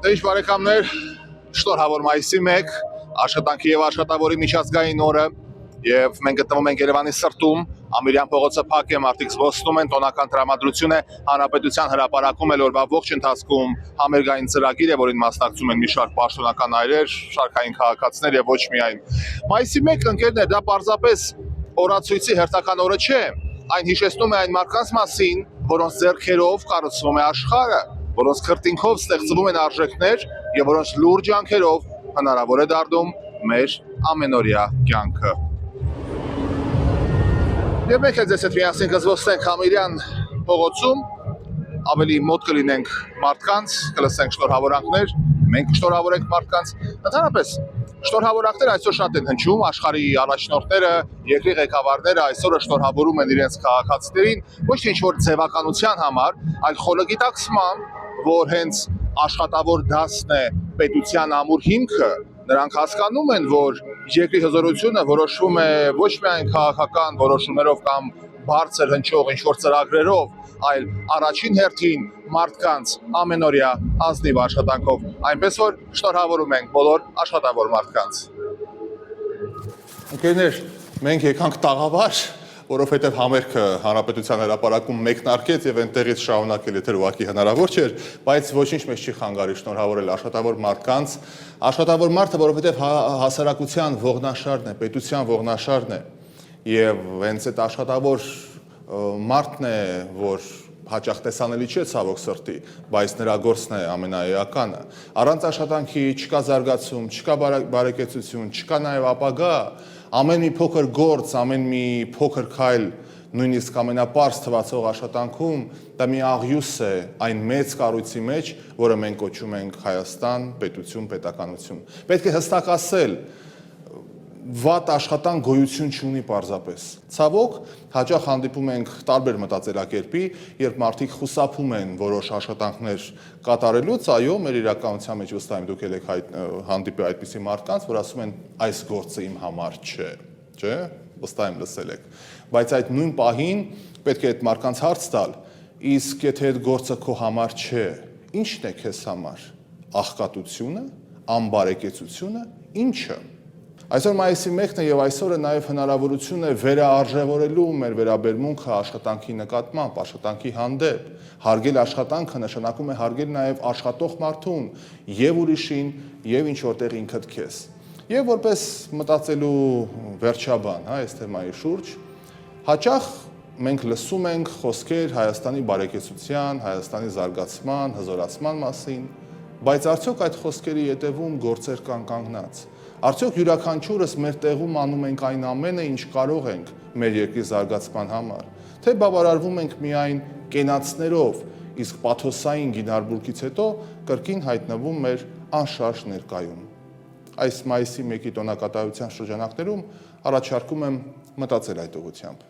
Դե ինչ բարեկամներ, շնորհավոր մայիսի 1, աշխատանքի եւ աշխատավորի միջազգային օրը, եւ մենք գտնվում ենք Երևանի սրտում, Ամիրյան փողոցը փակ է, մարդիկ զբոսնում են, տոնական տրամադրություն է, հանրապետության հրապարակում էլ օրվա ողջ ընթացքում համերգային ծրագիր է, որին մասնակցում են մի շարք պաշտոնական այրեր, շարքային քաղաքացիներ եւ ոչ միայն։ Մայիսի 1 ընկերներ, դա պարզապես օրացույցի հերթական օրը չէ, այն հիշեցնում է այն մարդկանց մասին, որոնց ձեռքերով կառուցվում է աշխարհը, որոնց քրտինքով ստեղծվում են արժեքներ եւ որոնց լուրջ ջանքերով հնարավոր է դառնում մեր ամենօրյա կյանքը։ Եվ մենք ձեզ հետ միասին կզբոսնենք Ամիրյան փողոցում, ավելի մոտ կլինենք մարդկանց, կլսենք շնորհավորանքներ, մենք շնորհավորենք մարդկանց, ընդհանրապես շնորհավորանքներ այսօր շատ են հնչում, աշխարհի առաջնորդները, երկրի ղեկավարները այսօր շնորհավորում են իրենց քաղաքացիներին, ոչ թե ինչ-որ ձևականության համար, այլ խորը գիտակցման, որ հենց աշխատավոր դասն է պետության ամուր հիմքը, նրանք հասկանում են, որ երկրի հզորությունը որոշվում է ոչ միայն քաղաքական որոշումներով կամ բարձր հնչող ինչ-որ ծրագրերով, այլ առաջին հերթին մարդկանց ամենօրյա ազնիվ աշխատանքով, այնպես որ շնորհավորում ենք բոլոր աշխատավոր մարդկանց։ Ընկերներ, մենք եկանք տաղավար, որովհետև համերգը հանրապետության հրապարակում մեկնարկեց եւ այնտեղից շարունակել եթե ուղղակի հնարավոր չէր, բայց ոչինչ մեզ չի խանգարի շնորհավորել աշխատավոր մարդկանց, աշխատավոր մարդը, որովհետև հասարակության ողնաշարն է, պետության ողնաշարն է եւ հենց այդ աշխատավոր մարդն է, որ հաճախ տեսանելի չէ ցավոք սրտի, բայց նրա գործն է ամենաէականը։ Առանց աշխատանքի չկա զարգացում, չկա բարեկեցություն, չկա նաեւ ապագա։ Ամեն մի փոքր գործ, ամեն մի փոքր քայլ, նույնիսկ ամենապարզ թվացող աշխատանքում, դա մի աղյուս է այն մեծ կառույցի մեջ, որը մենք կոչում ենք Հայաստան, պետություն, պետականություն։ Պետք է հստակ ասել, վատ աշխատանք գոյություն չունի պարզապես։ Ցավոք, հաճախ հանդիպում ենք տարբեր մտածելակերպի, երբ մարդիկ խուսափում են որոշ աշխատանքներ կատարելուց, այո, մեր իրականության մեջ վստահ եմ դուք եք հանդիպել այդպիսի մարդկանց, որ ասում են այս գործը իմ համար չէ, չէ՞, վստահ եմ լսել եք։ Բայց այդ նույն պահին պետք է այդ մարդկանց հարց տալ, իսկ եթե այդ գործը քո համար չէ, ի՞նչն է քեզ համար։ Աղքատությունը, անբարեկեցությունը, ի՞նչը։ Այսօր մայիսի 1-ն է եւ այսօրը նաեւ հնարավորություն է վերաարժևորելու մեր վերաբերմունքը աշխատանքի նկատմամբ, աշխատանքի հանդեպ։ Հարգել աշխատանքը նշանակում է հարգել նաեւ աշխատող մարդուն եւ ուրիշին եւ ինչ որտեղ ինքդ քեզ։ Եվ որպես մտածելու վերջաբան, այս թեմայի շուրջ, հաճախ մենք լսում ենք խոսքեր Հայաստանի բարեկեցության, Հայաստանի զարգացման, հզորացման մասին, բայց արդյոք այդ խոսքերի ետևում գործեր կան կանգնած։ Արդյոք յուրաքանչյուրս մեր տեղում անում ենք այն ամենը, ինչ կարող ենք մեր երկրի զարգացման համար, թե բավարարվում ենք միայն կենացներով, իսկ պաթոսային գինարբուրգից հետո կրկին հայտնվում մեր անշարժ ներկայում։ Այս մայիսի 1-ի տոնակատարության շրջանակներում առաջարկում եմ մտածել այդ ուղղությամբ։